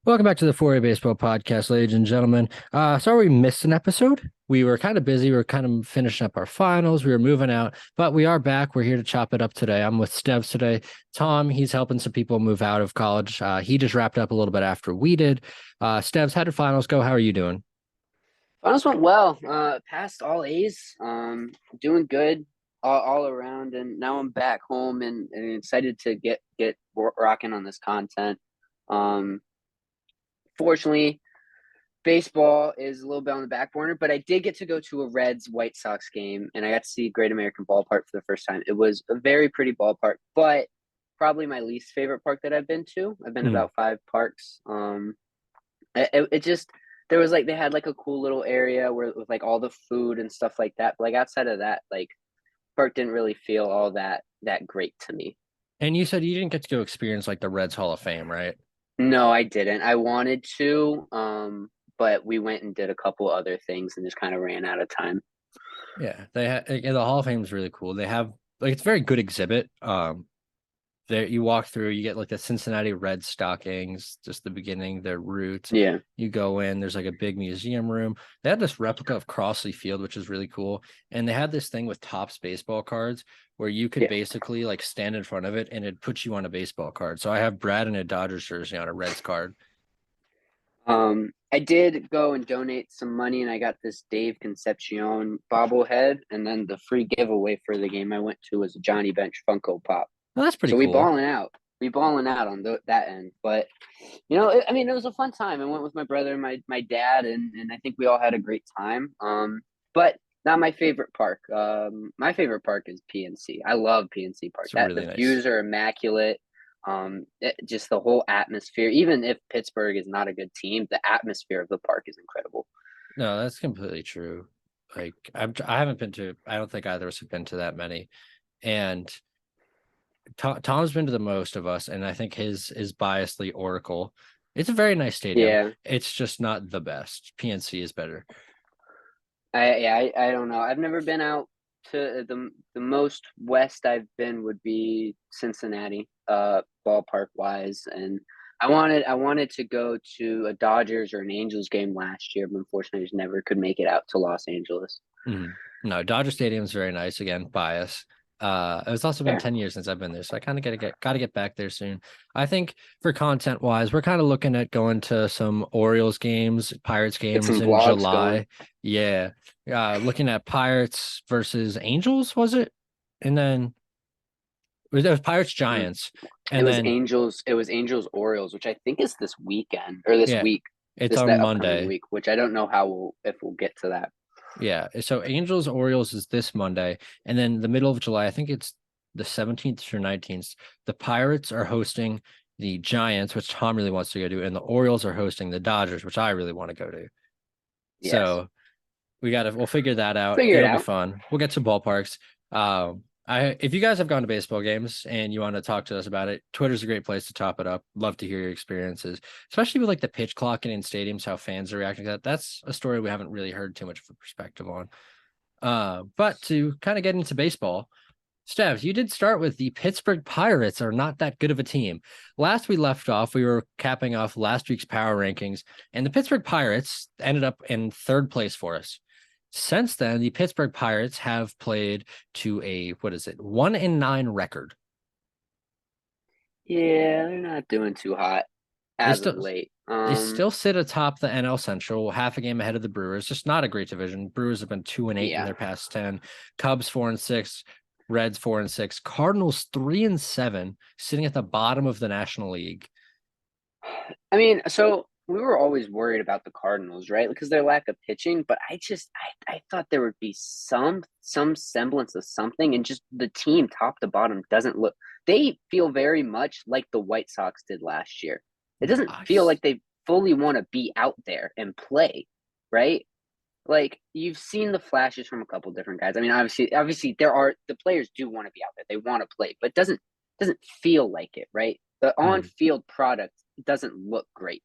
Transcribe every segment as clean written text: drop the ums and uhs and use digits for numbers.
Welcome back to the 4A Baseball Podcast, ladies and gentlemen. Sorry we missed an episode. We were kind of busy. We were kind of finishing up our finals. We were moving out, but we are back. We're here to chop it up today. I'm with Stevs today. Tom, he's helping some people move out of college. He just wrapped up a little bit after we did. Stevs, how did finals go? How are you doing? Finals went well. Passed all A's. Doing good all around, and now I'm back home and excited to get rocking on this content. Um, Fortunately, baseball is a little bit on the back burner, but I did get to go to a Reds White Sox game, and I got to see Great American Ballpark for the first time. It was a very pretty ballpark, but probably my least favorite park that I've been to. I've been to Mm. about five parks. It just there was like they had like a cool little area where with like all the food and stuff like that. But like outside of that, like park didn't really feel all that great to me. And you said you didn't get to go experience like the Reds Hall of Fame, right? No, I didn't. I wanted to, but we went and did a couple other things and just kind of ran out of time. Yeah, they have the Hall of Fame is really cool. They have like it's a very good exhibit. There you walk through, you get like the Cincinnati Red stockings, just the beginning, their roots. Yeah, You go in, there's like a big museum room. They had this replica of Crossley Field, which is really cool. And they had this thing with Topps baseball cards where you could yeah. basically like stand in front of it and it puts you on a baseball card. So I have Brad in a Dodgers jersey on a Reds card. I did go and donate some money, and I got this Dave Concepcion bobblehead, and then the free giveaway for the game I went to was a Johnny Bench Funko Pop. Well, that's pretty So we cool. balling out. We balling out on that end. But I mean, it was a fun time. I went with my brother and my dad, and I think we all had a great time. But not my favorite park. My favorite park is PNC. I love PNC Park. It's That really the nice. views are immaculate. Just the whole atmosphere. Even if Pittsburgh is not a good team, the atmosphere of the park is incredible. No, that's completely true. Like I haven't been to, I don't think either of us have been to that many. And Tom's been to the most of us, and I think his is biasly Oracle. It's a very nice stadium. Yeah, It's just not the best. PNC is better. I don't know. I've never been out to the most west I've been would be Cincinnati, ballpark wise, and I wanted to go to a Dodgers or an Angels game last year, but unfortunately, I just never could make it out to Los Angeles. Mhm. No, Dodger Stadium is very nice. Again, bias. It's also been Fair. 10 years since I've been there, so I kind of gotta get back there soon. I think for content wise, we're kind of looking at going to some Orioles games, Pirates Get games some in vlogs going. July. Yeah. Looking at Pirates versus Angels, was it? And then it was Pirates Mm. Giants. It And was then Angels. It was Angels Orioles, which I think is this weekend or this yeah, week, it's this on that upcoming Monday. week. Which I don't know how if we'll get to that. Yeah. So Angels Orioles is this Monday. And then the middle of July, I think it's the 17th through 19th. The Pirates are hosting the Giants, which Tom really wants to go to, and the Orioles are hosting the Dodgers, which I really want to go to. Yes, So we'll figure that out. figure it It'll be out. fun. We'll get to ballparks. If you guys have gone to baseball games and you want to talk to us about it, Twitter's a great place to top it up. Love to hear your experiences, especially with like the pitch clocking in stadiums, how fans are reacting to that. That's a story we haven't really heard too much of a perspective on. But to kind of get into baseball, Stev, you did start with the Pittsburgh Pirates are not that good of a team. Last we left off, we were capping off last week's power rankings, and the Pittsburgh Pirates ended up in third place for us. Since then, the Pittsburgh Pirates have played to a what is it, 1-9 record. Yeah, they're not doing too hot They as of still late. they still sit atop the NL Central, half a game ahead of the Brewers. Just not a great division. Brewers have been 2-8 in Yeah. their past 10. Cubs 4-6. Reds 4-6. Cardinals 3-7, sitting at the bottom of the National League. I mean, so we were always worried about the Cardinals, right? Because their lack of pitching, but I thought there would be some semblance of something, and just the team top to bottom doesn't look. They feel very much like the White Sox did last year. It doesn't feel Nice. like they fully want to be out there and play, right? Like you've seen the flashes from a couple different guys. I mean, obviously there are the players do want to be out there. They want to play, but it doesn't feel like it, right? The Mhm. on-field product doesn't look great.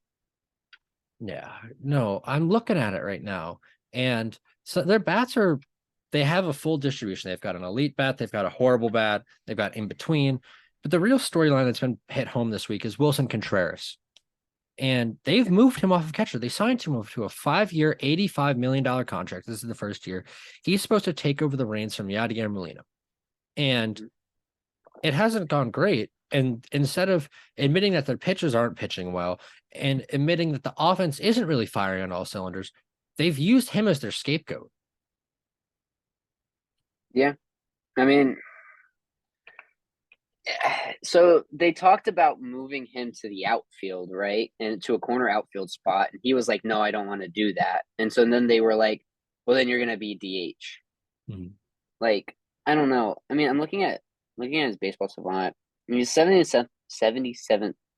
Yeah, no, I'm looking at it right now. And so their bats are, they have a full distribution. They've got an elite bat, they've got a horrible bat, they've got in between. But the real storyline that's been hit home this week is Wilson Contreras. And they've moved him off of catcher. They signed him to a 5-year, $85 million contract. This is the first year. He's supposed to take over the reins from Yadier Molina. And it hasn't gone great. And instead of admitting that their pitchers aren't pitching well and admitting that the offense isn't really firing on all cylinders, they've used him as their scapegoat. Yeah. I mean, so they talked about moving him to the outfield, right? And to a corner outfield spot. And he was like, no, I don't want to do that. And so then they were like, well, then you're going to be DH. Mm-hmm. Like, I don't know. I mean, I'm looking at his baseball savant. I mean, he's 77th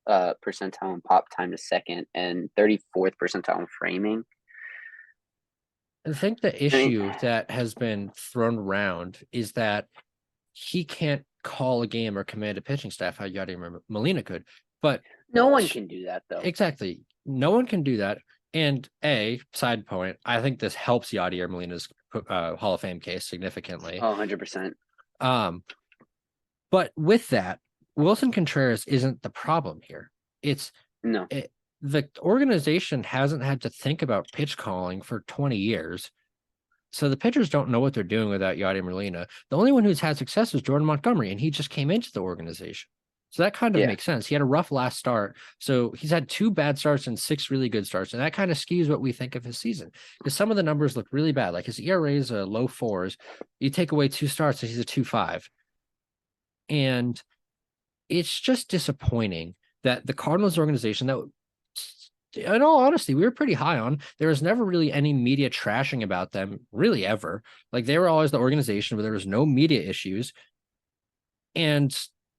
percentile in pop time to second and 34th percentile in framing. I think the issue that has been thrown around is that he can't call a game or command a pitching staff how Yadier Molina could. But no one can do that, though. Exactly. No one can do that. And side point, I think this helps Yadier Molina's Hall of Fame case significantly. 100%. But with that, Wilson Contreras isn't the problem here. The organization hasn't had to think about pitch calling for 20 years. So the pitchers don't know what they're doing without Yadier Molina. The only one who's had success is Jordan Montgomery, and he just came into the organization. So that kind of makes sense. He had a rough last start. So he's had 2 bad starts and 6 really good starts. And that kind of skews what we think of his season. Because some of the numbers look really bad. Like his ERA is a low 4s. You take away 2 starts, and he's a 2.5. And it's just disappointing that the Cardinals organization that, in all honesty, we were pretty high on. There was never really any media trashing about them, really ever. Like they were always the organization where there was no media issues. And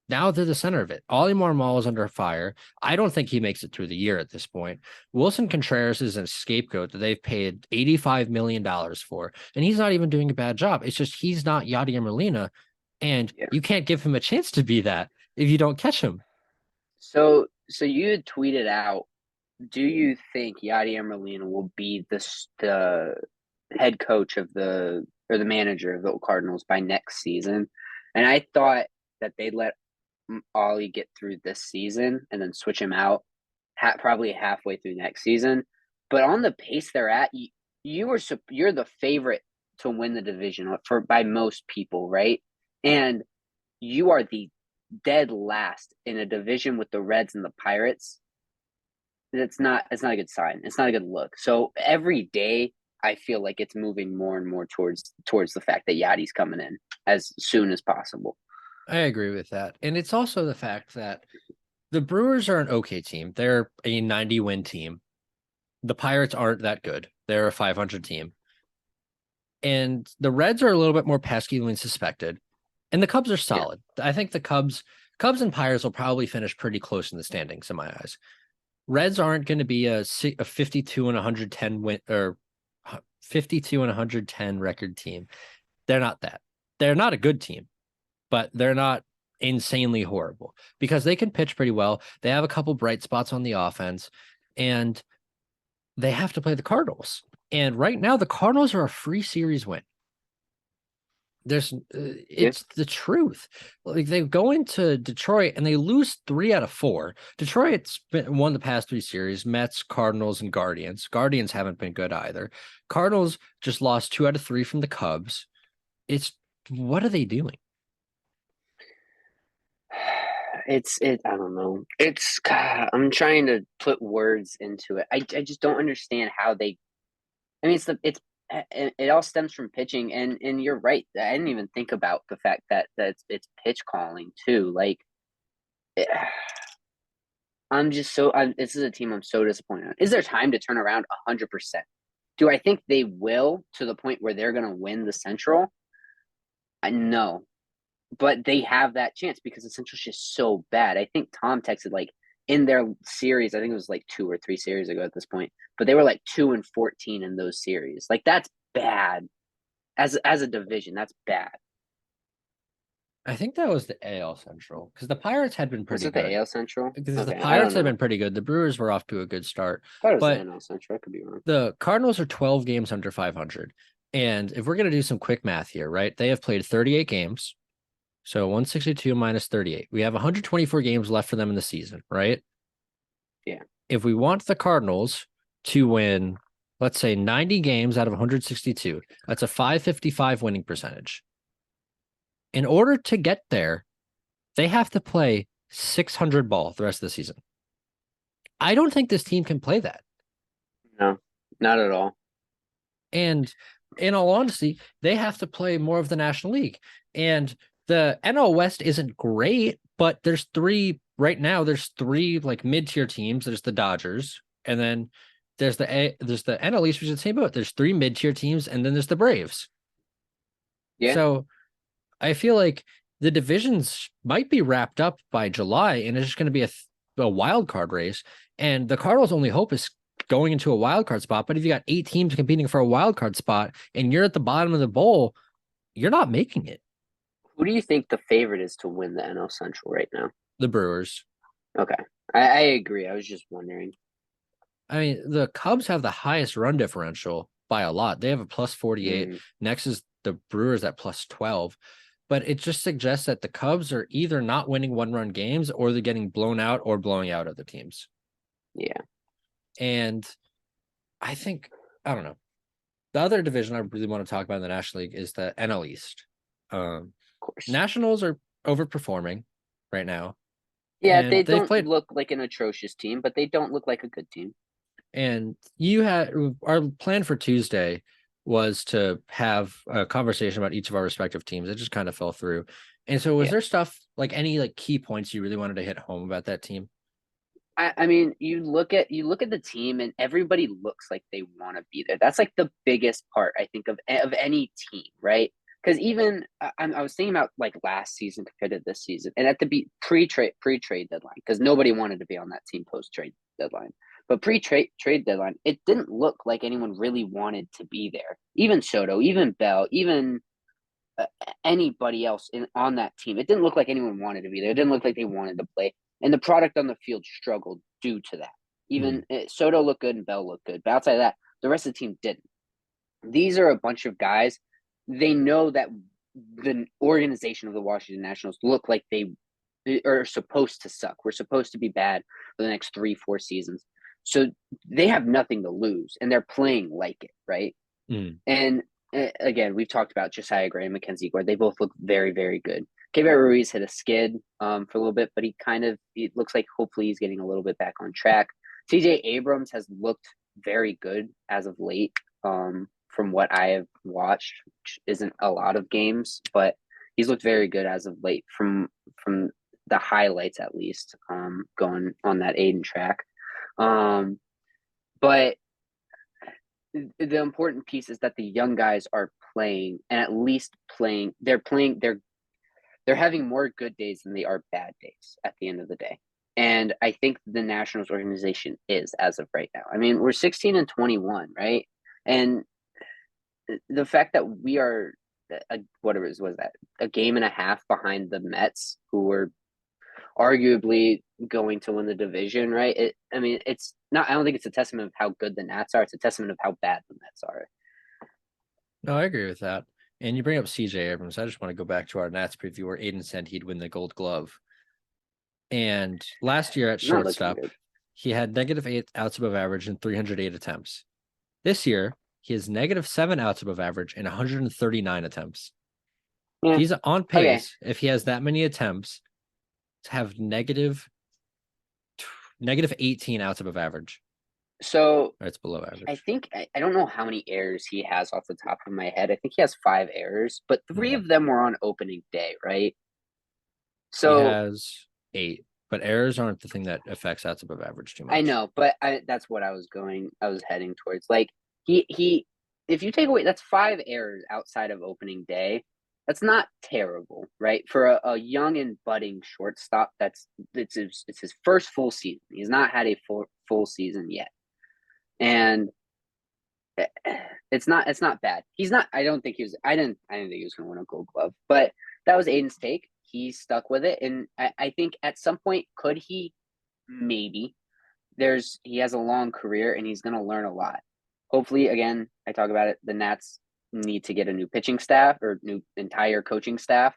now they're the center of it. Ollie Marmol is under fire. I don't think he makes it through the year at this point. Wilson Contreras is a scapegoat that they've paid $85 million for. And he's not even doing a bad job. It's just he's not Yadier Molina. And you can't give him a chance to be that if you don't catch him. So you had tweeted out, do you think Yadier Molina will be the head coach or the manager of the Cardinals by next season? And I thought that they'd let Ollie get through this season and then switch him out probably halfway through next season. But on the pace they're at, you're the favorite to win the division by most people, right? And you are the dead last in a division with the Reds and the Pirates. It's not a good sign. It's not a good look. So every day I feel like it's moving more and more towards the fact that Yadi's coming in as soon as possible. I agree with that. And it's also the fact that the Brewers are an okay team. They're a 90-win team. The Pirates aren't that good. They're a 500 team. And the Reds are a little bit more pesky than suspected. And the Cubs are solid. Yeah. I think the Cubs and Pirates will probably finish pretty close in the standings in my eyes. Reds aren't going to be a 52 and 110 win or 52 and 110 record team. They're not that. They're not a good team, but they're not insanely horrible because they can pitch pretty well. They have a couple bright spots on the offense, and they have to play the Cardinals. And right now, the Cardinals are a free series win. It's the truth. Like they go into Detroit and they lose 3 out of 4. Detroit's won the past 3 series: Mets, Cardinals, and Guardians. Guardians haven't been good either. Cardinals just lost 2 out of 3 from the Cubs. What are they doing? I don't know. I'm trying to put words into it. I just don't understand how they. I mean, it all stems from pitching, and you're right. I didn't even think about the fact that it's pitch calling too. Like, this is a team I'm so disappointed in. Is there time to turn around 100%? Do I think they will to the point where they're going to win the Central? I know, but they have that chance because the Central's just so bad. I think Tom texted like in their series, I think it was like 2 or 3 series ago at this point, but they were like 2-14 in those series. Like that's bad as a division. That's bad. I think that was the AL Central because the Pirates had been pretty good. The AL Central? Because the Pirates had been pretty good. The Brewers were off to a good start. I thought it was the NL Central. I could be wrong. The Cardinals are 12 games under 500. And if we're going to do some quick math here, right? They have played 38 games. So 162 minus 38. We have 124 games left for them in the season, right? Yeah. if we want the Cardinals to win, let's say 90 games out of 162, that's a 555 winning percentage. In order to get there, they have to play 600 ball the rest of the season. I don't think this team can play that. No, not at all. And in all honesty, they have to play more of the National League. And the NL West isn't great, but there's three right now. There's three like mid-tier teams. There's the Dodgers, and then there's the NL East, which is the same boat. There's three mid-tier teams, and then there's the Braves. Yeah. So I feel like the divisions might be wrapped up by July, and it's just going to be a wild card race. And the Cardinals' only hope is going into a wild card spot. But if you got 8 teams competing for a wild card spot and you're at the bottom of the bowl, you're not making it. Who do you think the favorite is to win the NL Central right now? The Brewers. Okay. I agree. I was just wondering. I mean, the Cubs have the highest run differential by a lot. They have a plus 48. Next is the Brewers at plus 12. But it just suggests that the Cubs are either not winning 1-run games or they're getting blown out or blowing out other teams. Yeah. And I think, I don't know. The other division I really want to talk about in the National League is the NL East. Of course. Nationals are overperforming right now. Yeah, and they they've don't played, look like an atrocious team, but they don't look like a good team. and you had our plan for Tuesday was to have a conversation about each of our respective teams. It just kind of fell through. And so was there stuff like any like key points you really wanted to hit home about that team? I mean, you look at the team, and everybody looks like they want to be there. That's like the biggest part, I think, of any team, right? Because even I was thinking about like last season compared to this season, and at the pre-trade deadline, because nobody wanted to be on that team post-trade deadline, but pre-trade deadline, it didn't look like anyone really wanted to be there. Even Soto, even Bell, even anybody else on that team, it didn't look like anyone wanted to be there. It didn't look like they wanted to play, and the product on the field struggled due to that. Even Soto looked good and Bell looked good, but outside of that, the rest of the team didn't. These are a bunch of guys. They know that the organization of the Washington Nationals look like they are supposed to suck. We're supposed to be bad for the next 3-4 seasons. So they have nothing to lose, and they're playing like it, right? And again, we've talked about Josiah Gray and Mackenzie Gore. They both look very, very good. Keibert Ruiz hit a skid for a little bit, but it looks like hopefully he's getting a little bit back on track. CJ Abrams has looked very good as of late. From what I have watched, which isn't a lot of games, but he's looked very good as of late from the highlights at least, going on that Aiden track. But the important piece is that the young guys are playing, and at least playing. They're having more good days than they are bad days at the end of the day. And I think the Nationals organization is as of right now. I mean, we're 16-21, right? And the fact that we are a game and a half behind the Mets, who were arguably going to win the division, right? It's not. I don't think it's a testament of how good the Nats are. It's a testament of how bad the Mets are. No, I agree with that. And you bring up CJ Abrams. I just want to go back to our Nats preview where Aiden said he'd win the Gold Glove. And last year at shortstop, he had -8 outs above average and 308 attempts. This year, he has -7 outs above average and 139 attempts. Yeah. He's on pace, if he has that many attempts, to have negative 18 outs above average. So it's below average. I think I don't know how many errors he has off the top of my head. I think he has 5 errors, but 3 of them were on opening day, right? So he has 8, but errors aren't the thing that affects outs above average too much. I know, but that's what I was heading towards. Like he if you take away, that's 5 errors outside of opening day. That's not terrible, right? For a young and budding shortstop, it's his first full season. He's not had a full season yet. And it's not bad. He's not. I didn't think he was going to win a Gold Glove, but that was Aiden's take. He stuck with it, and I think at some point, could he? Maybe. He has a long career, and he's going to learn a lot. Hopefully, again, I talk about it. The Nats need to get a new pitching staff or new entire coaching staff,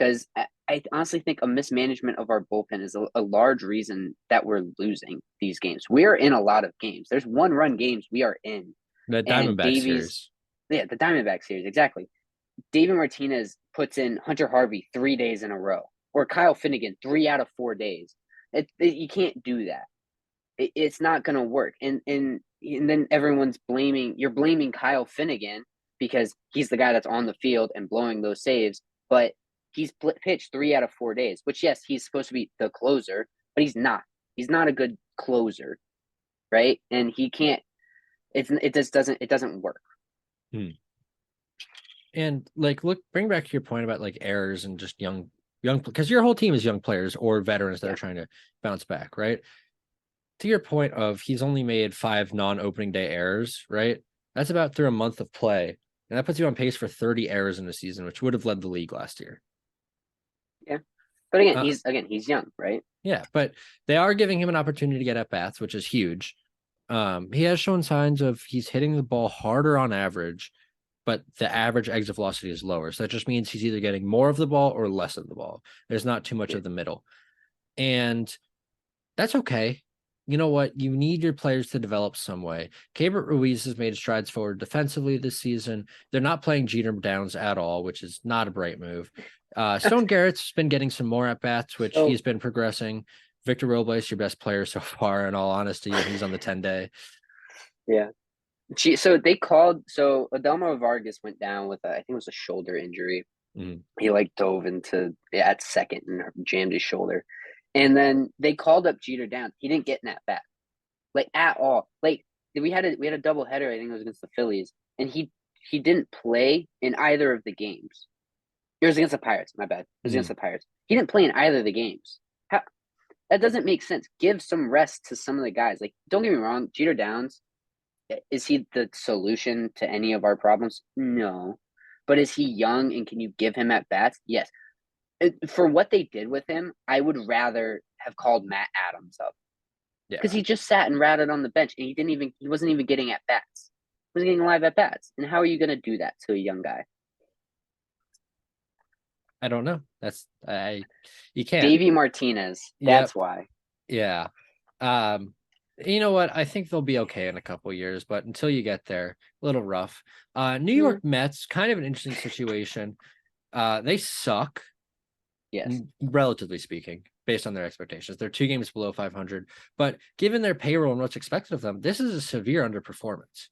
because I honestly think a mismanagement of our bullpen is a large reason that we're losing these games. We are in a lot of games. There's 1-run games we are in, The and Diamondback Davies, series. yeah, the Diamondback series, exactly. David Martinez puts in Hunter Harvey 3 days in a row, or Kyle Finnegan 3 out of 4 days. You can't do that. It's not going to work. And then you're blaming Kyle Finnegan because he's the guy that's on the field and blowing those saves, but he's pitched 3 out of 4 days, which, yes, he's supposed to be the closer, but he's not. He's not a good closer, right? And he can't. It just doesn't work. And like, look, bring back your point about like errors and just young, because your whole team is young players or veterans that are trying to bounce back, right? To your point of he's only made 5 non-opening day errors, right? That's about through a month of play. And that puts you on pace for 30 errors in a season, which would have led the league last year. Yeah. But he's young, right? Yeah, but they are giving him an opportunity to get at bats, which is huge. He has shown signs of he's hitting the ball harder on average, but the average exit velocity is lower. So that just means he's either getting more of the ball or less of the ball. There's not too much of the middle. And that's okay. You know what? You need your players to develop some way. Keibert Ruiz has made strides forward defensively this season. They're not playing Jeter Downs at all, which is not a bright move. Stone Garrett's been getting some more at bats, which he's been progressing. Victor Robles, your best player so far, in all honesty, and he's on the 10-day. Yeah. So they called. So Adelmo Vargas went down with I think it was a shoulder injury. Mm-hmm. He like dove into at second and jammed his shoulder, and then they called up Jeter Downs. He didn't get in that bat, like at all. Like we had a double header. I think it was against the Phillies, and he didn't play in either of the games. It was against the Pirates. My bad. It was against the Pirates. He didn't play in either of the games. How, that doesn't make sense. Give some rest to some of the guys. Like, don't get me wrong, Jeter Downs. Is he the solution to any of our problems? No. But is he young and can you give him at bats? Yes. For what they did with him, I would rather have called Matt Adams up. Because he just sat and ratted on the bench and he wasn't even getting at bats. He wasn't getting live at bats. And how are you going to do that to a young guy? I don't know. You can't. Davey Martinez. That's why. Yeah. You know what? I think they'll be okay in a couple years, but until you get there, a little rough. New York Mets, kind of an interesting situation. They suck. Yes. Relatively speaking, based on their expectations. They're 2 games below 500, but given their payroll and what's expected of them, this is a severe underperformance.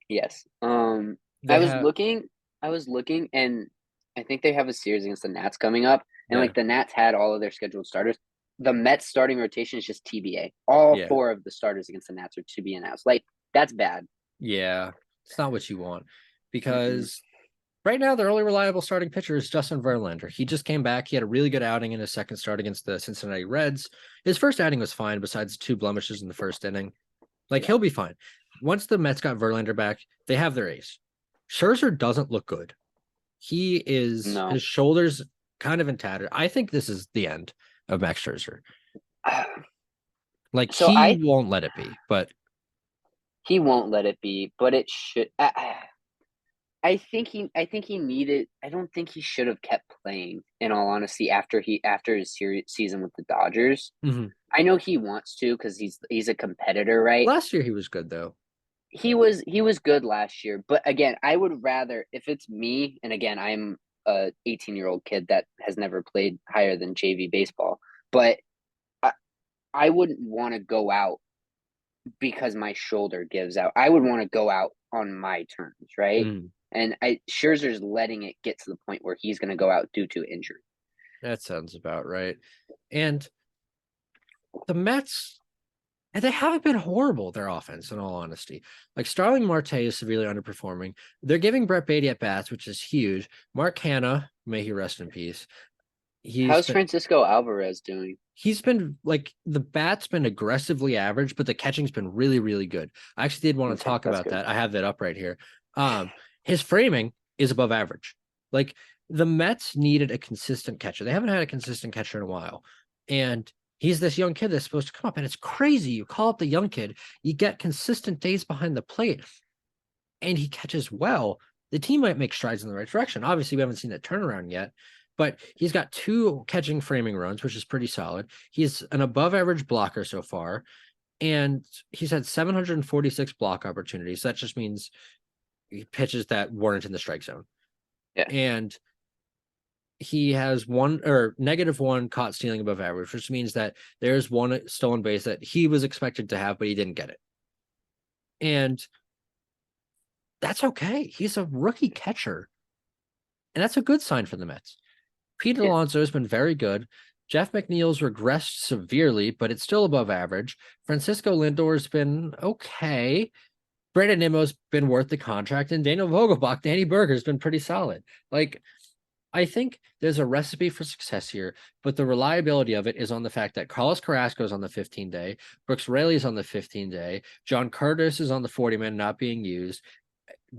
Yes. I was looking, and I think they have a series against the Nats coming up, and like the Nats had all of their scheduled starters. The Mets starting rotation is just TBA. All 4 of the starters against the Nats are to be announced. Like, that's bad. Yeah, it's not what you want because right now their only reliable starting pitcher is Justin Verlander. He just came back. He had a really good outing in his second start against the Cincinnati Reds. His first outing was fine, besides 2 blemishes in the first inning. He'll be fine. Once the Mets got Verlander back, they have their ace. Scherzer doesn't look good. His shoulders kind of in tatter. I think this is the end of Max Scherzer. He won't let it be, but he won't let it be, but it should. I think he needed. I don't think he should have kept playing. In all honesty, after his season with the Dodgers, I know he wants to because he's a competitor, right? Last year he was good though. He was good last year, but again, I would rather, if it's me, and again, I'm a 18-year-old kid that has never played higher than JV baseball, but I wouldn't want to go out because my shoulder gives out. I would want to go out on my terms, right? And Scherzer's letting it get to the point where he's going to go out due to injury. That sounds about right. And the Mets, they haven't been horrible, their offense, in all honesty. Like, Starling Marte is severely underperforming. They're giving Brett Beatty at bats, which is huge. Mark Hanna, may he rest in peace. How's Francisco Alvarez doing? He's been the bat's been aggressively average, but the catching's been really, really good. I actually did want to talk about that. I have that up right here. His framing is above average. Like, the Mets needed a consistent catcher. They haven't had a consistent catcher in a while. And he's this young kid that's supposed to come up, and it's crazy. You call up the young kid, you get consistent days behind the plate, and he catches well. The team might make strides in the right direction. Obviously, we haven't seen that turnaround yet, but he's got 2 catching framing runs, which is pretty solid. He's an above average blocker so far, and he's had 746 block opportunities. That just means pitches that weren't in the strike zone. Yeah. And he has -1 caught stealing above average, which means that there's 1 stolen base that he was expected to have, but he didn't get it. And that's okay. He's a rookie catcher. And that's a good sign for the Mets. Pete Yeah. Alonso has been very good. Jeff McNeil's regressed severely, but it's still above average. Francisco Lindor's been okay. Brandon Nimmo's been worth the contract, and Daniel Vogelbach, Danny Berger's been pretty solid. Like, I think there's a recipe for success here, but the reliability of it is on the fact that Carlos Carrasco is on the 15-day, Brooks Raley is on the 15-day, John Curtis is on the 40-man not being used,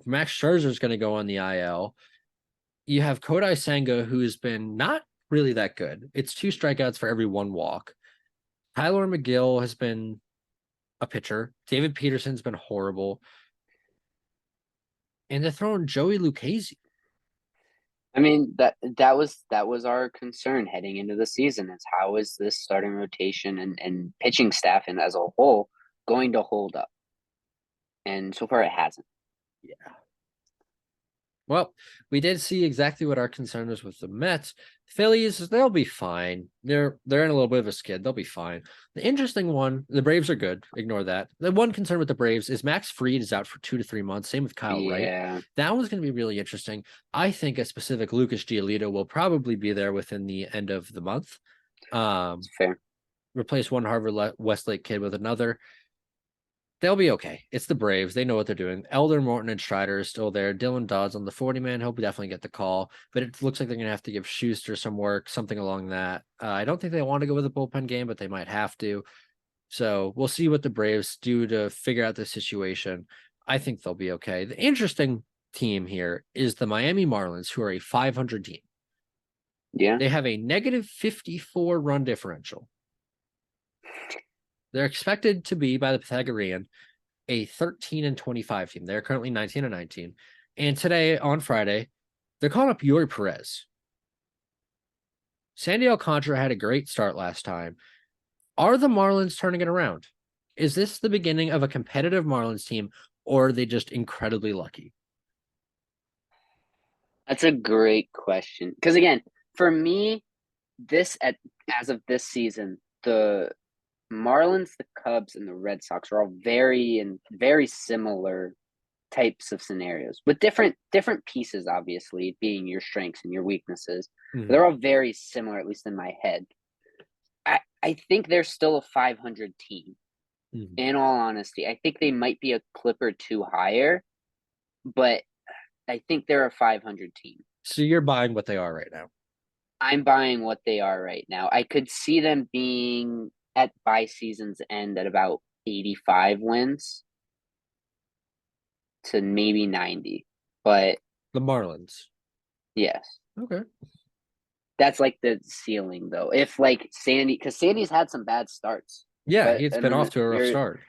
Max Scherzer is going to go on the IL. You have Kodai Senga, who's been not really that good. It's 2 strikeouts for every 1 walk. Tyler McGill has been a pitcher. David Peterson's been horrible. And they're throwing Joey Lucchesi. I mean, that was our concern heading into the season, is how is this starting rotation and pitching staff and as a whole going to hold up? And so far it hasn't. Yeah. Well, we did see exactly what our concern was with the Mets. Phillies, they'll be fine. They're in a little bit of a skid. They'll be fine. The interesting one, the Braves are good. Ignore that. The one concern with the Braves is Max Fried is out for 2 to 3 months. Same with Kyle Wright. Yeah. That one's going to be really interesting. I think a specific Lucas Giolito will probably be there within the end of the month. It's fair. Replace one Harvard Westlake kid with another. They'll be okay. It's the Braves. They know what they're doing. Elder Morton and Strider are still there. Dylan Dodds on the 40-man. He'll definitely get the call, but it looks like they're going to have to give Schuster some work, something along that. I don't think they want to go with a bullpen game, but they might have to. So we'll see what the Braves do to figure out the situation. I think they'll be okay. The interesting team here is the Miami Marlins, who are a 500 team. Yeah. They have a -54 run differential. They're expected to be, by the Pythagorean, a 13-25 team. They're currently 19-19. And today, on Friday, they're calling up Eury Perez. Sandy Alcantara had a great start last time. Are the Marlins turning it around? Is this the beginning of a competitive Marlins team, or are they just incredibly lucky? That's a great question. Because again, for me, as of this season, the Marlins, the Cubs, and the Red Sox are all very similar types of scenarios with different pieces, obviously, being your strengths and your weaknesses. Mm-hmm. They're all very similar, at least in my head. I think they're still a 500 team. Mm-hmm. In all honesty, I think they might be a clip or 2 higher, but I think they're a 500 team. So you're buying what they are right now? I'm buying what they are right now. I could see them being by season's end at about 85 wins to maybe 90. But the Marlins. Yes. Okay. That's like the ceiling, though. If like Sandy, because Sandy's had some bad starts. Yeah, it's been off to a rough start.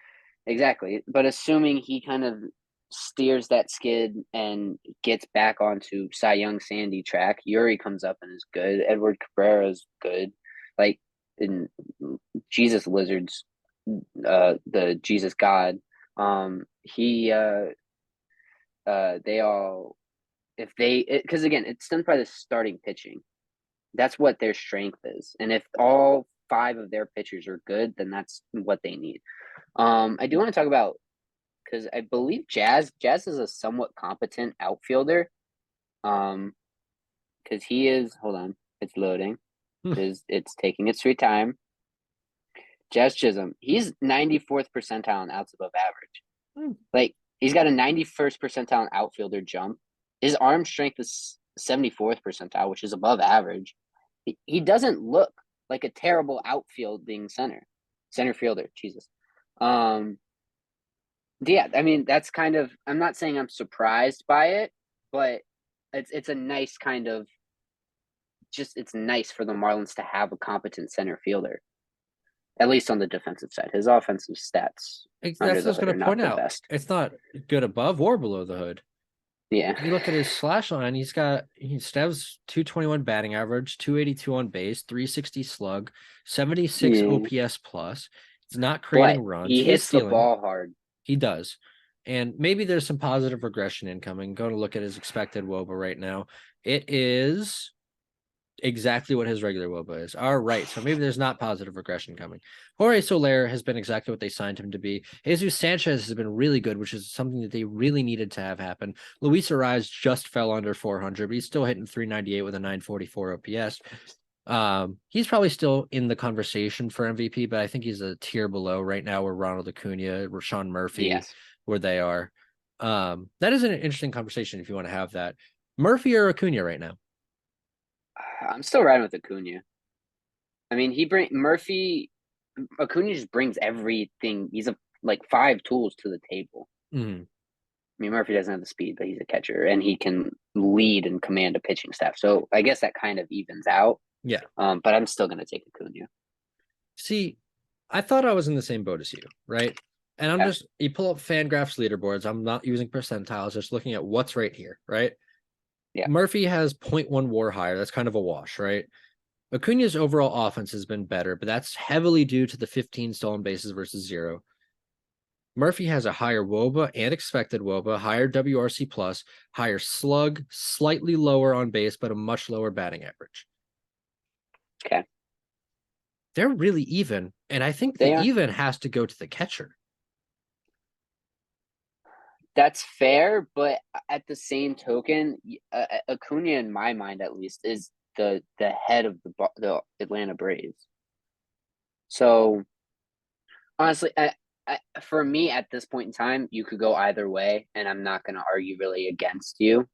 Exactly. But assuming he kind of steers that skid and gets back onto Cy Young Sandy track, Eury comes up and is good. Edward Cabrera is good. Like in Jesus Lizards, the Jesus God, they all, because again, it's done by the starting pitching. That's what their strength is. And if all 5 of their pitchers are good, then that's what they need. I do want to talk about, because I believe Jazz is a somewhat competent outfielder. Because he is, hold on, it's loading. It's taking its sweet time. Jazz Chisholm, he's 94th percentile in outs above average. Like, he's got a 91st percentile in outfielder jump. His arm strength is 74th percentile, which is above average. He doesn't look like a terrible outfielding center fielder. Jesus. Yeah, I mean, that's kind of, I'm not saying I'm surprised by it, but it's a nice kind of, it's nice for the Marlins to have a competent center fielder, at least on the defensive side. His offensive stats, that's what I was going to point out. It's not good above or below the hood. Yeah. You look at his slash line, he has 221 batting average, 282 on base, 360 slug, 76 Yeah. OPS plus. He's not creating But runs. he He is hits the stealing. ball hard. He does. And maybe there's some positive regression incoming. Going to look at his expected WOBA right now. It is exactly what his regular WOBA is. All right. So maybe there's not positive regression coming. Jorge Soler has been exactly what they signed him to be. Jesus Sanchez has been really good, which is something that they really needed to have happen. Luis Ariz just fell under 400, but he's still hitting 398 with a 944 OPS. He's probably still in the conversation for MVP, but I think he's a tier below right now where Ronald Acuna, Rashawn Murphy, Yes. where they are. That is an interesting conversation if you want to have that. Murphy or Acuna right now? I'm still riding with Acuna. I mean, Acuna just brings everything. He's like 5 tools to the table. Mm-hmm. I mean, Murphy doesn't have the speed, but he's a catcher and he can lead and command a pitching staff. So I guess that kind of evens out. Yeah. But I'm still going to take Acuna. See, I thought I was in the same boat as you, right? And you pull up Fangraphs leaderboards. I'm not using percentiles, just looking at what's right here, right? Yeah. Murphy has 0.1 WAR higher. That's kind of a wash, right? Acuna's overall offense has been better, but that's heavily due to the 15 stolen bases versus 0. Murphy has a higher WOBA and expected WOBA, higher WRC plus, higher slug, slightly lower on base, but a much lower batting average. Okay. They're really even, and I think They the are. even has to go to the catcher. That's fair, but at the same token, Acuna, in my mind at least, is the head of the Atlanta Braves. So honestly, for me at this point in time, you could go either way, and I'm not going to argue really against you.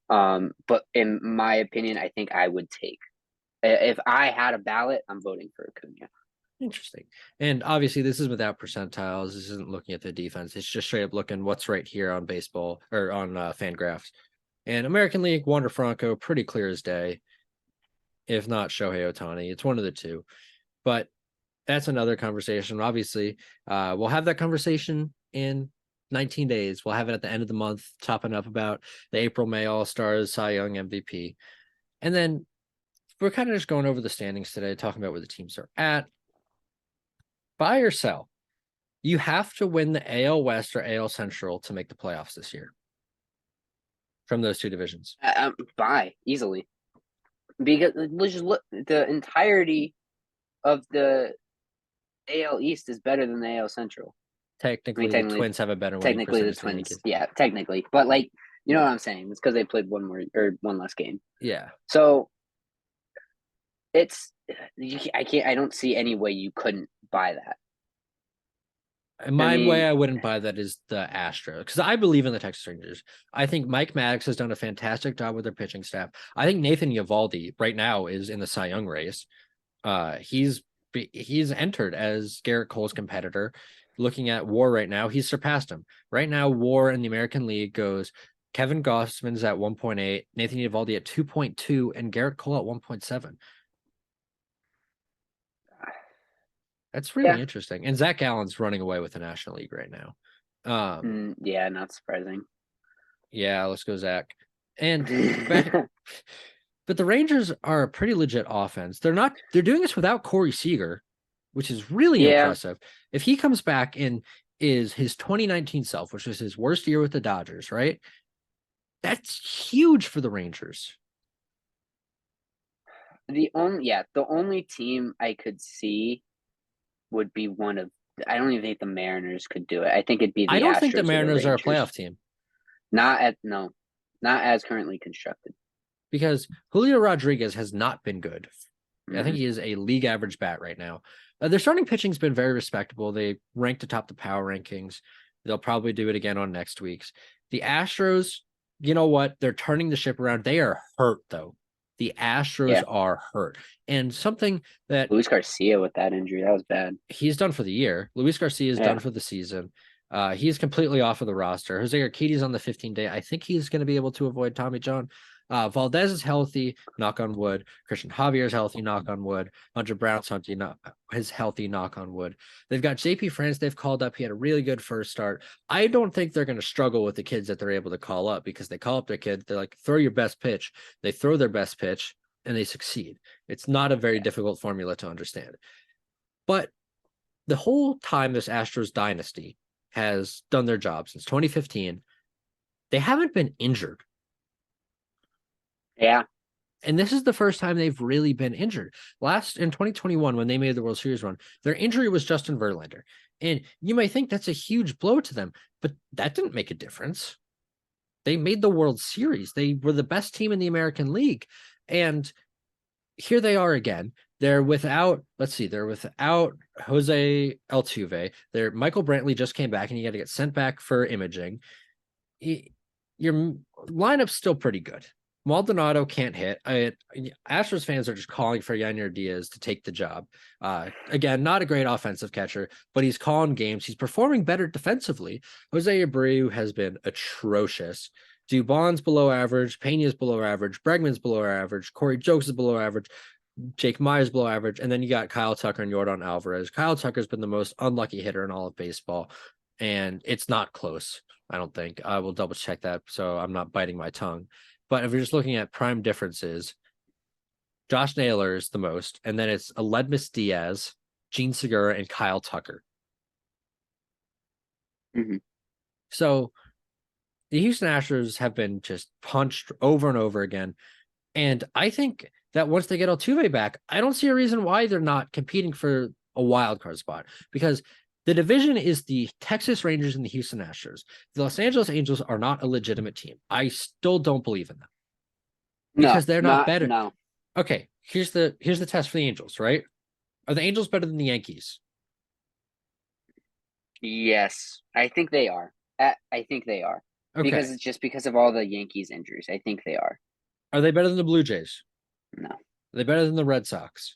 But in my opinion, I think I would take. If I had a ballot, I'm voting for Acuna. Interesting. And obviously, this is without percentiles. This isn't looking at the defense. It's just straight up looking what's right here on baseball or on Fangraphs. And American League, Wander Franco, pretty clear as day. If not Shohei Ohtani, it's one of the two. But that's another conversation. Obviously, we'll have that conversation in 19 days. We'll have it at the end of the month, topping up about the April, May All-Stars, Cy Young MVP. And then we're kind of just going over the standings today, talking about where the teams are at. Buy or sell? You have to win the AL West or AL Central to make the playoffs this year from those two divisions. Buy easily. Because let's just look, the entirety of the AL East is better than the AL Central. Technically, the Twins have a better winning technically the percentage than Twins. Yeah, technically. But like, you know what I'm saying? It's because they played one less game. Yeah. So I don't see any way you couldn't buy that. Way I wouldn't buy that is the Astros, because I believe in the Texas Rangers. I think Mike Maddox has done a fantastic job with their pitching staff. I think Nathan Eovaldi right now is in the Cy Young race. He's entered as Garrett Cole's competitor. Looking at WAR right now, he's surpassed him. Right now, WAR in the American League goes Kevin Gausman's at 1.8, Nathan Eovaldi at 2.2, and Garrett Cole at 1.7. That's really interesting. And Zach Allen's running away with the National League right now. Yeah, not surprising. Yeah, let's go, Zach. And but the Rangers are a pretty legit offense. They're doing this without Corey Seager, which is really impressive. If he comes back and is his 2019 self, which was his worst year with the Dodgers, right? That's huge for the Rangers. The only team I could see would be I don't even think the Mariners could do it. I think it'd be the Astros. I don't think the Mariners are a playoff team. Not as currently constructed. Because Julio Rodriguez has not been good. I think he is a league average bat right now. Their starting pitching's been very respectable. They ranked atop the power rankings. They'll probably do it again on next week's. The Astros, you know what? They're turning the ship around. They are hurt, though. The Astros are hurt. And something that Luis Garcia with that injury, that was bad. He's done for the year. Luis Garcia is done for the season. He's completely off of the roster. Jose Urquidy's on the 15-day. I think he's going to be able to avoid Tommy John. Valdez is healthy, knock on wood. Christian Javier is healthy, knock on wood. Hunter Brown's healthy, knock on wood. They've got JP France they've called up. He had a really good first start. I don't think they're going to struggle with the kids that they're able to call up because they call up their kid. They're like, throw your best pitch. They throw their best pitch and they succeed. It's not a very difficult formula to understand. But the whole time this Astros dynasty has done their job since 2015, they haven't been injured. Yeah. And this is the first time they've really been injured. Last in 2021, when they made the World Series run, their injury was Justin Verlander. And you might think that's a huge blow to them, but that didn't make a difference. They made the World Series. They were the best team in the American League. And here they are again. They're without Jose Altuve. Michael Brantley just came back and you got to get sent back for imaging. Your lineup's still pretty good. Maldonado can't hit. Astros fans are just calling for Yainer Diaz to take the job. Again, not a great offensive catcher, but he's calling games. He's performing better defensively. Jose Abreu has been atrocious. Dubon's below average. Pena's below average. Bregman's below average. Corey Jokes is below average. Jake Meyer's below average. And then you got Kyle Tucker and Yordan Alvarez. Kyle Tucker's been the most unlucky hitter in all of baseball. And it's not close, I don't think. I will double check that so I'm not biting my tongue. But if you're just looking at prime differences, Josh Naylor is the most, and then it's Aledmus Diaz, Gene Segura, and Kyle Tucker. Mm-hmm. So the Houston Astros have been just punched over and over again. And I think that once they get Altuve back, I don't see a reason why they're not competing for a wild card spot, because the division is the Texas Rangers and the Houston Astros. The Los Angeles Angels are not a legitimate team. I still don't believe in them because they're not better. No. Okay, here's the test for the Angels, right? Are the Angels better than the Yankees? Yes, I think they are. I think they are. Okay. Because it's just because of all the Yankees injuries. I think they are. Are they better than the Blue Jays? No. Are they better than the Red Sox?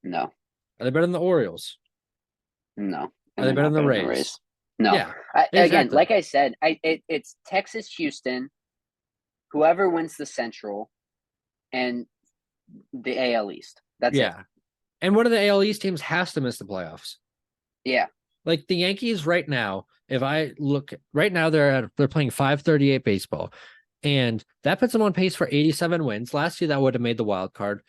No. Are they better than the Orioles? No. Are they better than the Rays? No. Yeah, exactly. Again, like I said, it's Texas, Houston, whoever wins the Central, and the AL East. That's it. And one of the AL East teams has to miss the playoffs. Yeah. Like the Yankees right now, if I look right now, they're playing 538 baseball, and that puts them on pace for 87 wins. Last year, that would have made the wild card,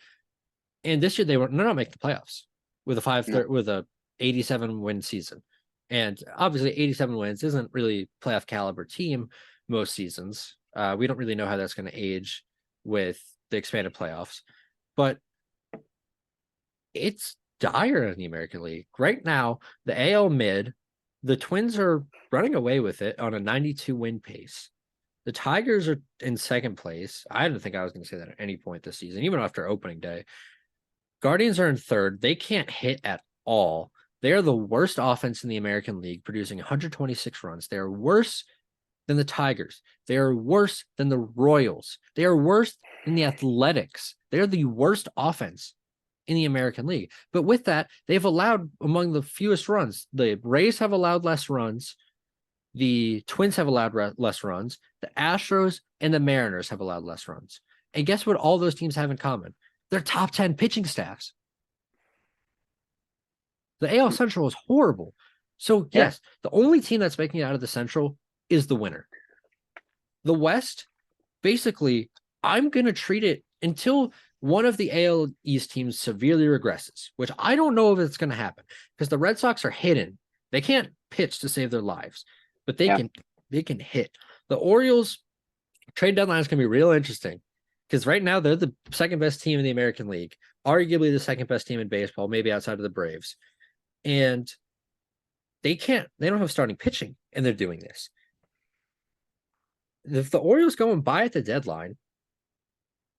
and this year they're not making the playoffs with a 87 win season. And obviously 87 wins isn't really playoff caliber team most seasons. We don't really know how that's going to age with the expanded playoffs, but it's dire in the American League right now. The AL mid, the Twins are running away with it on a 92 win pace. The Tigers are in second place. I didn't think I was going to say that at any point this season, even after opening day. Guardians are in third. They can't hit at all. They are the worst offense in the American League, producing 126 runs. They are worse than the Tigers. They are worse than the Royals. They are worse than the Athletics. They are the worst offense in the American League. But with that, they've allowed among the fewest runs. The Rays have allowed less runs. The Twins have allowed less runs. The Astros and the Mariners have allowed less runs. And guess what all those teams have in common? They're top 10 pitching staffs. The AL Central is horrible. So, yes, the only team that's making it out of the Central is the winner. The West, basically, I'm going to treat it until one of the AL East teams severely regresses, which I don't know if it's going to happen because the Red Sox are hidden. They can't pitch to save their lives, but they can hit. The Orioles trade deadline is going to be real interesting because right now they're the second best team in the American League, arguably the second best team in baseball, maybe outside of the Braves. And they don't have starting pitching, and they're doing this. If the Orioles go and buy at the deadline,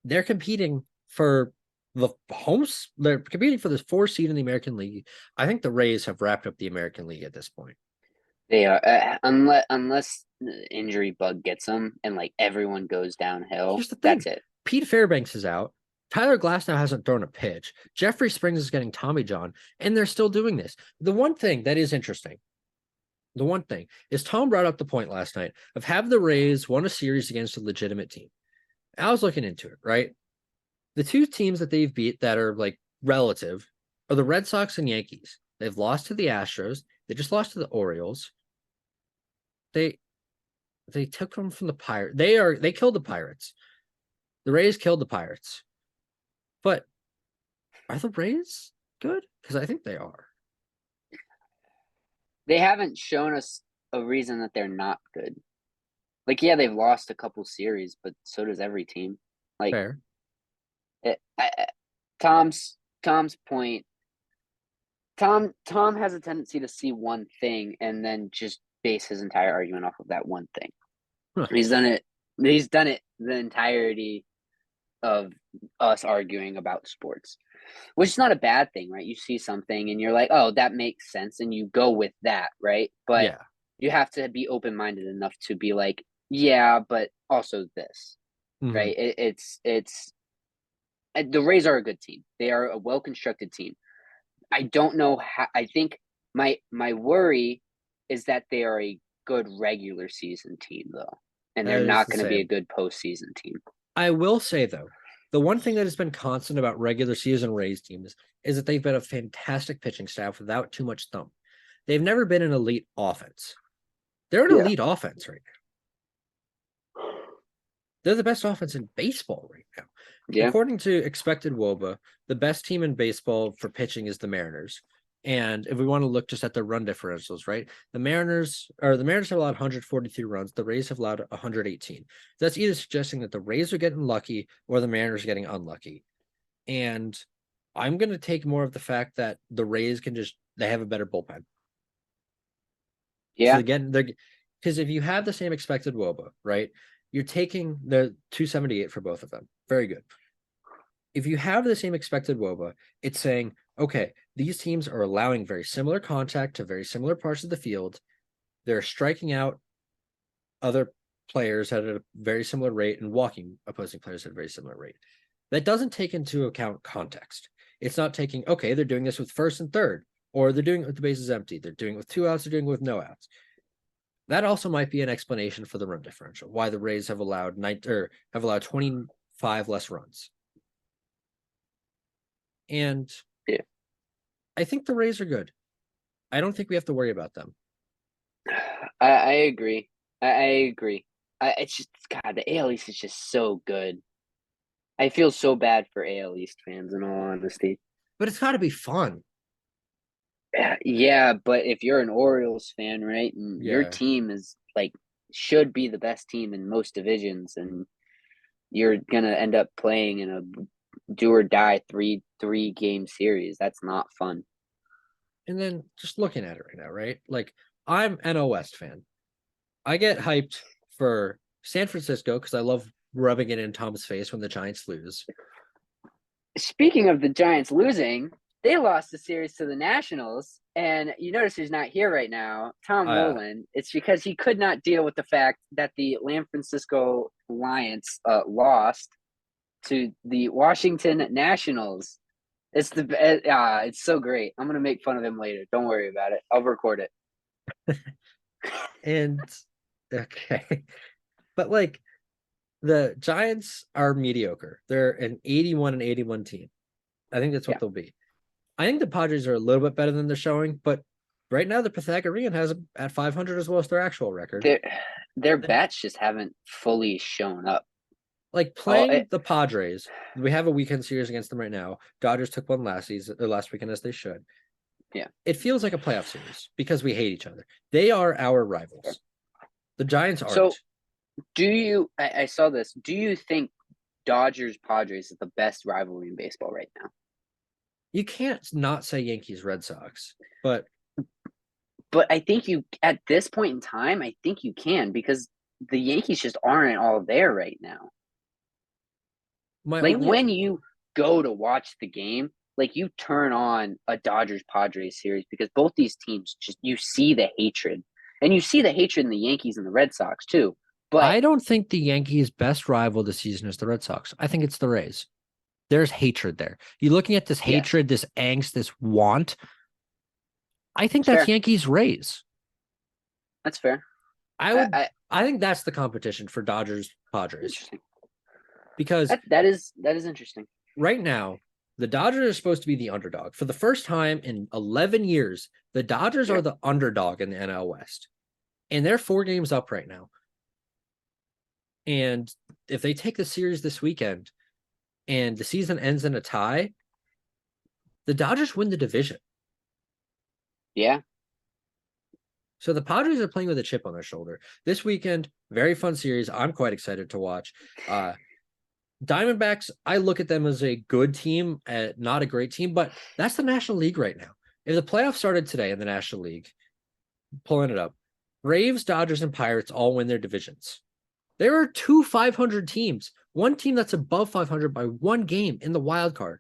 they're competing for the homes. They're competing for this 4 seed in the American League. I think the Rays have wrapped up the American League at this point. They are, unless the injury bug gets them and like everyone goes downhill. That's it. Pete Fairbanks is out. Tyler Glasnow hasn't thrown a pitch. Jeffrey Springs is getting Tommy John, and they're still doing this. The one thing that is interesting, is Tom brought up the point last night of have the Rays won a series against a legitimate team. I was looking into it, right? The two teams that they've beat that are like relative are the Red Sox and Yankees. They've lost to the Astros. They just lost to the Orioles. They they took them from the Pirates. They killed the Pirates. The Rays killed the Pirates. But are the Rays good? Because I think they are. They haven't shown us a reason that they're not good. Like, yeah, they've lost a couple series, but so does every team. Like, Fair. Tom's point. Tom has a tendency to see one thing and then just base his entire argument off of that one thing. Huh. He's done it. He's done it the entirety of us arguing about sports, which is not a bad thing, right? You see something and you're like, oh, that makes sense, and you go with that, right? But Yeah. you have to be open minded enough to be like, yeah, but also this, Mm-hmm. right? It's the Rays are a good team. They are a well constructed team. I don't know how. I think my worry is that they are a good regular season team though, and they're That is not the going to be a same. good postseason team. I will say though, the one thing that has been constant about regular season Rays teams is that they've been a fantastic pitching staff without too much thump. They've never been an elite offense. They're an Yeah. elite offense right now. They're the best offense in baseball right now. Yeah. According to expected WOBA, the best team in baseball for pitching is the Mariners. And if we want to look just at their run differentials, right? The Mariners have allowed 143 runs. The Rays have allowed 118. That's either suggesting that the Rays are getting lucky or the Mariners are getting unlucky. And I'm going to take more of the fact that the Rays they have a better bullpen. So Yeah. again, because if you have the same expected WOBA, right? You're taking the 278 for both of them. Very good. If you have the same expected WOBA, it's saying, okay, these teams are allowing very similar contact to very similar parts of the field. They're striking out other players at a very similar rate and walking opposing players at a very similar rate. That doesn't take into account context. It's not taking, okay, they're doing this with first and third, or they're doing it with the bases empty. They're doing it with 2 outs, they're doing it with no outs. That also might be an explanation for the run differential, why the Rays have allowed 25 less runs. And Yeah. I think the Rays are good. I don't think we have to worry about them. I agree. I agree. It's just God, the AL East is just so good. I feel so bad for AL East fans in all honesty. But it's got to be fun. Yeah, but if you're an Orioles fan, right, and your Yeah. team is like should be the best team in most divisions, and you're gonna end up playing in a do or die three game series, that's not fun. And then just looking at it right now, right? Like I'm an West fan. I get hyped for San Francisco because I love rubbing it in Tom's face when the Giants lose. Speaking of the Giants losing, they lost the series to the Nationals, and you notice he's not here right now, Tom Uh, Mullen. It's because he could not deal with the fact that the San Francisco Lions lost to the Washington Nationals. It's so great. I'm gonna make fun of him later. Don't worry about it. I'll record it. and okay. But like the Giants are mediocre. They're an 81 and 81 team. I think that's what Yeah. they'll be. I think the Padres are a little bit better than they're showing, but right now the Pythagorean has them at 500 as well as their actual record. Their bats just haven't fully shown up. Like Oh, playing the Padres, we have a weekend series against them right now. Dodgers took one last weekend as they should. yeah. It feels like a playoff series because we hate each other. They are our rivals. The Giants So aren't. I saw this. Do you think Dodgers Padres is the best rivalry in baseball right now? You can't not say Yankees Red Sox, but I think you at this point in time, I think you can because the Yankees just aren't all there right now. my Like only when you go to watch the game, like you turn on a Dodgers Padres series because both these teams just you see the hatred. And you see the hatred in the Yankees and the Red Sox too. But I don't think the Yankees' best rival this season is the Red Sox. I think it's the Rays. There's hatred there. You're looking at this yes, hatred, this angst, this want. I think it's that's fair. Yankees Rays. That's fair. I I, would I I think that's the competition for Dodgers Padres. interesting. because that is interesting. right now, the Dodgers are supposed to be the underdog. For the first time in 11 years, the Dodgers are the underdog in the NL West. And they're 4 games up right now. And if they take the series this weekend and the season ends in a tie, the Dodgers win the division. Yeah. So the Padres are playing with a chip on their shoulder. This weekend, very fun series. I'm quite excited to watch. Diamondbacks, I look at them as a good team, not a great team, but that's the National League right now. If the playoffs started today in the National League, pulling it up, Braves, Dodgers, and Pirates all win their divisions. There are 2 500 teams, one team that's above 500 by 1 game in the wild card,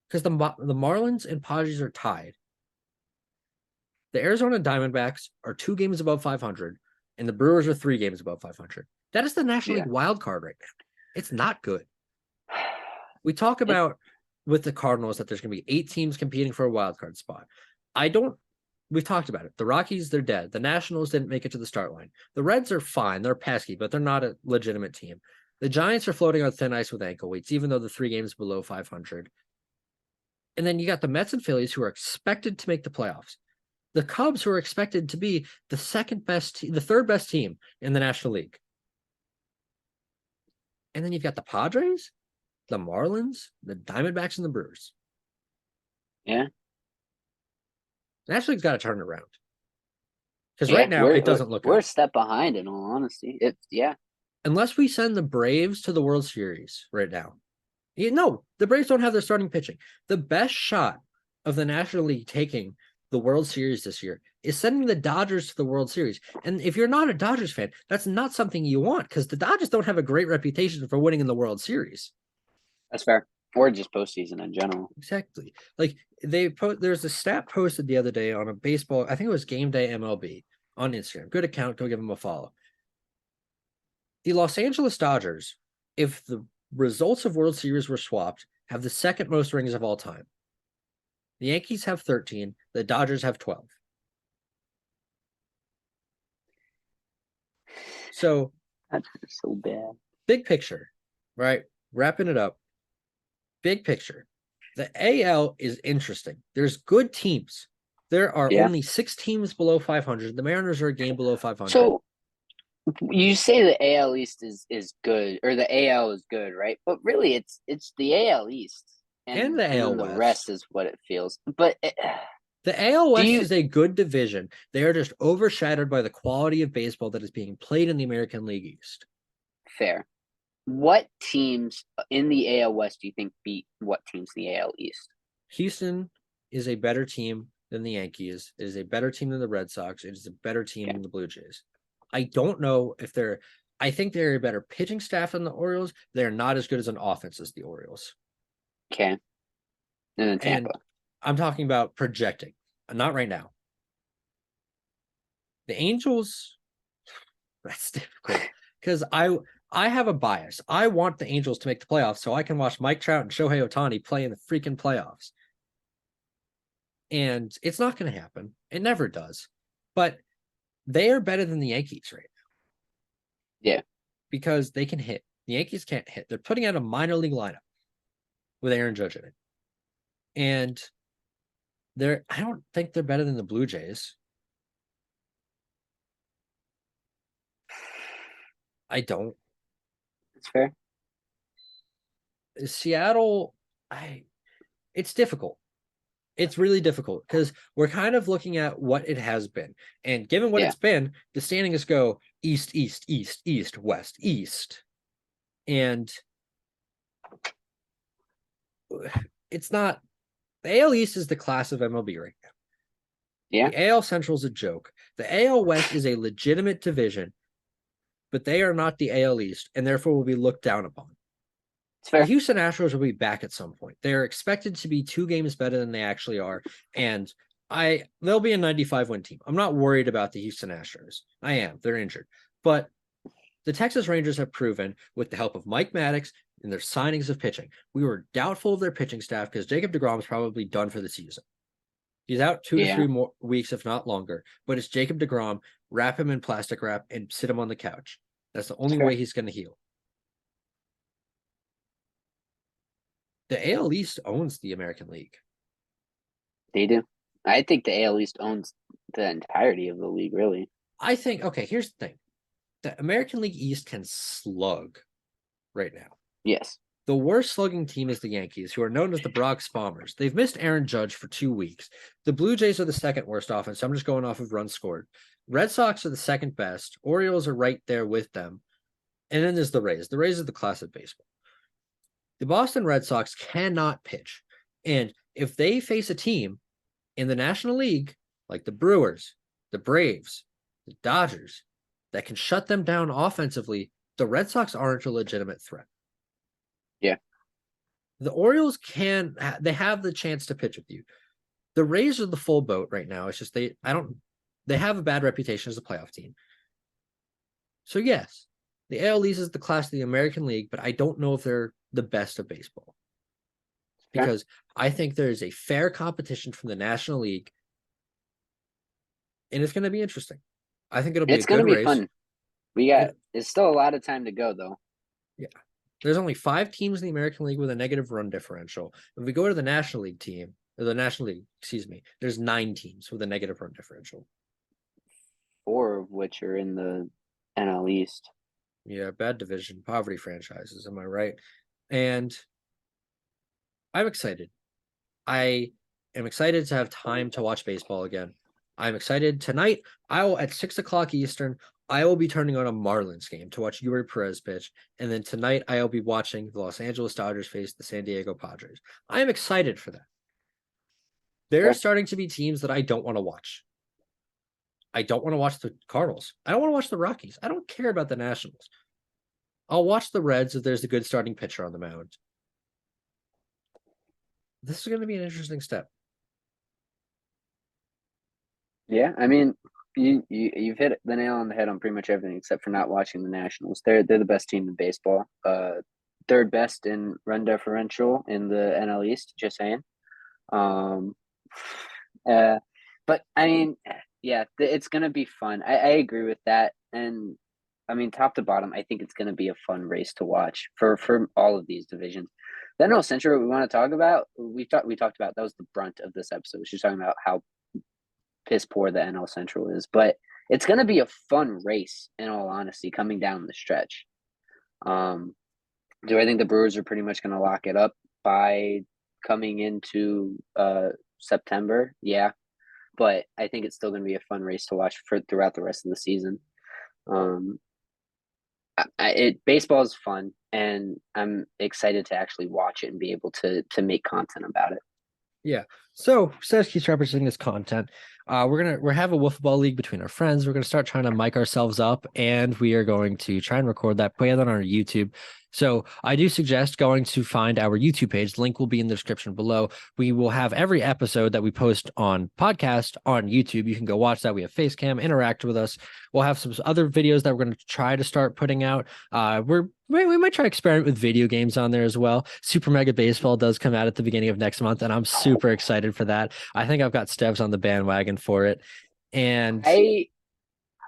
because the Marlins and Padres are tied. The Arizona Diamondbacks are 2 games above 500, and the Brewers are 3 games above 500. That is the National League wild card right now. It's not good. We talk about with the Cardinals that there's going to be 8 teams competing for a wild card spot. We've talked about it. The Rockies, they're dead. The Nationals didn't make it to the start line. The Reds are fine. They're pesky, but they're not a legitimate team. The Giants are floating on thin ice with ankle weights, even though they're 3 games below 500. And then you got the Mets and Phillies who are expected to make the playoffs. The Cubs who are expected to be the third best team in the National League. And then you've got the Padres, the Marlins, the Diamondbacks, and the Brewers. Yeah. National League's got to turn it around. Because right now, it doesn't look good. We're a step behind, in all honesty. Unless we send the Braves to the World Series right now. No, the Braves don't have their starting pitching. The best shot of the National League taking the World Series this year is sending the Dodgers to the World Series. And if you're not a Dodgers fan, that's not something you want, because the Dodgers don't have a great reputation for winning in the World Series. That's fair. Or just postseason in general. Exactly. Like there's a stat posted the other day on a baseball, I think it was Game Day MLB on Instagram. Good account, go give them a follow. The Los Angeles Dodgers, if the results of World Series were swapped, have the 2nd most rings of all time. The Yankees have 13. The Dodgers have 12. So that's so bad. Big picture, right? Wrapping it up. Big picture. The AL is interesting. There's good teams. There are only 6 teams below 500. The Mariners are a game below 500. So you say the AL East is good, or the AL is good, right? But really, it's the AL East and the AL West. The rest is what it feels. But the AL West is a good division. They are just overshadowed by the quality of baseball that is being played in the American League East. Fair. What teams in the AL West do you think beat what teams in the AL East? Houston is a better team than the Yankees. It is a better team than the Red Sox. It is a better team than the Blue Jays. I don't know if I think they're a better pitching staff than the Orioles. They're not as good as an offense as the Orioles. Okay. And then Tampa. And I'm talking about projecting, not right now. The Angels, that's difficult because I have a bias. I want the Angels to make the playoffs so I can watch Mike Trout and Shohei Ohtani play in the freaking playoffs. And it's not going to happen. It never does. But they are better than the Yankees right now. Yeah. Because they can hit. The Yankees can't hit. They're putting out a minor league lineup with Aaron Judge in it. And I don't think they're better than the Blue Jays. I don't. That's fair. Seattle, it's difficult. It's really difficult because we're kind of looking at what it has been. And given what it's been, the standings go east, east, east, east, west, east. And it's not, the AL East is the class of MLB right now. Yeah. The AL Central is a joke. The AL West is a legitimate division, but they are not the AL East, and therefore will be looked down upon. The Houston Astros will be back at some point. They are expected to be 2 games better than they actually are, and they'll be a 95-win team. I'm not worried about the Houston Astros. I am. They're injured. But the Texas Rangers have proven, with the help of Mike Maddox and their signings of pitching, we were doubtful of their pitching staff because Jacob deGrom is probably done for the season. He's out 2 to 3 more weeks, if not longer. But it's Jacob deGrom. Wrap him in plastic wrap and sit him on the couch. That's the only way he's going to heal. The AL East owns the American League. They do. I think the AL East owns the entirety of the league, really. I think, okay, here's the thing. The American League East can slug right now. Yes. The worst slugging team is the Yankees, who are known as the Bronx Bombers. They've missed Aaron Judge for 2 weeks. The Blue Jays are the second worst offense. So I'm just going off of runs scored. Red Sox are the second best. Orioles are right there with them. And then there's the Rays. The Rays are the class of baseball. The Boston Red Sox cannot pitch. And if they face a team in the National League, like the Brewers, the Braves, the Dodgers, that can shut them down offensively, the Red Sox aren't a legitimate threat. Yeah. The Orioles they have the chance to pitch with you. The Rays are the full boat right now. It's just they have a bad reputation as a playoff team. So yes, the AL East is the class of the American League, but I don't know if they're the best of baseball. Because I think there is a fair competition from the National League, and it's going to be interesting. I think it'll be It's going to be race. fun. It's still a lot of time to go, though. Yeah. There's only 5 teams in the American League with a negative run differential. If we go to the National League there's 9 teams with a negative run differential. 4 of which are in the NL East. Yeah, bad division, poverty franchises, am I right? And I'm excited. I am excited to have time to watch baseball again. I'm excited. Tonight, at 6 o'clock Eastern, I will be turning on a Marlins game to watch Eury Perez pitch. And then tonight, I'll be watching the Los Angeles Dodgers face the San Diego Padres. I am excited for that. There are starting to be teams that I don't want to watch. I don't want to watch the Cardinals. I don't want to watch the Rockies. I don't care about the Nationals. I'll watch the Reds if there's a good starting pitcher on the mound. This is going to be an interesting step. Yeah, I mean, you've hit the nail on the head on pretty much everything except for not watching the Nationals. They're the best team in baseball. Third best in run differential in the NL East. Just saying. But I mean, yeah, it's gonna be fun. I agree with that, and I mean, top to bottom, I think it's gonna be a fun race to watch for all of these divisions. The NL Central we want to talk about, we talked about that was the brunt of this episode. She's talking about how piss poor the NL Central is, but it's gonna be a fun race in all honesty coming down the stretch. Do I think the Brewers are pretty much gonna lock it up by coming into September? Yeah. But I think it's still going to be a fun race to watch throughout the rest of the season. Baseball is fun, and I'm excited to actually watch it and be able to make content about it. Yeah. So Seth keeps representing this content. We're have a wiffle ball league between our friends. We're gonna start trying to mic ourselves up, and we are going to try and record that, put it on our YouTube. So I do suggest going to find our YouTube page. Link will be in the description below. We will have every episode that we post on podcast on YouTube. You can go watch that. We have face cam, interact with us. We'll have some other videos that we're going to try to start putting out. We might try to experiment with video games on there as well. Super Mega Baseball does come out at the beginning of next month, and I'm super excited for that. I think I've got Stevs on the bandwagon for it. And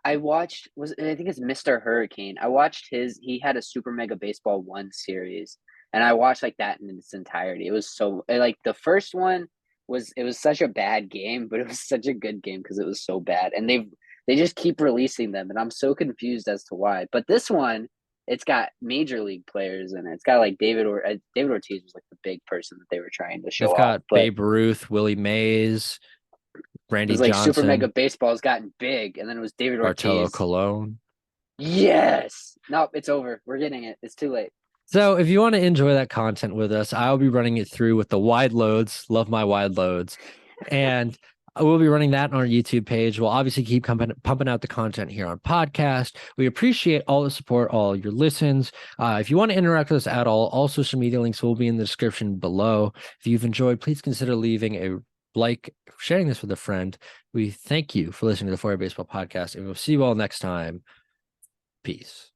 I watched, I think it's Mr. Hurricane. I watched he had a Super Mega Baseball 1 series, and I watched like that in its entirety. It was so, like, the first one was such a bad game, but it was such a good game because it was so bad. And they just keep releasing them, and I'm so confused as to why. But this one, it's got major league players in it. It's got like David Ortiz was like the big person that they were trying to show off. They've got Babe Ruth, Willie Mays, Randy it was like Johnson. Super Mega Baseball has gotten big, and then it was David Bartolo Ortiz. Colon. Yes. Nope, it's over. We're getting it. It's too late. So if you want to enjoy that content with us, I'll be running it through with the wide loads. Love my wide loads. And we'll be running that on our YouTube page. We'll obviously keep pumping out the content here on podcast. We appreciate all the support, all your listens. If you want to interact with us at all social media links will be in the description below. If you've enjoyed, please consider leaving a like, sharing this with a friend. We thank you for listening to the 4A Baseball Podcast, and we'll see you all next time. Peace.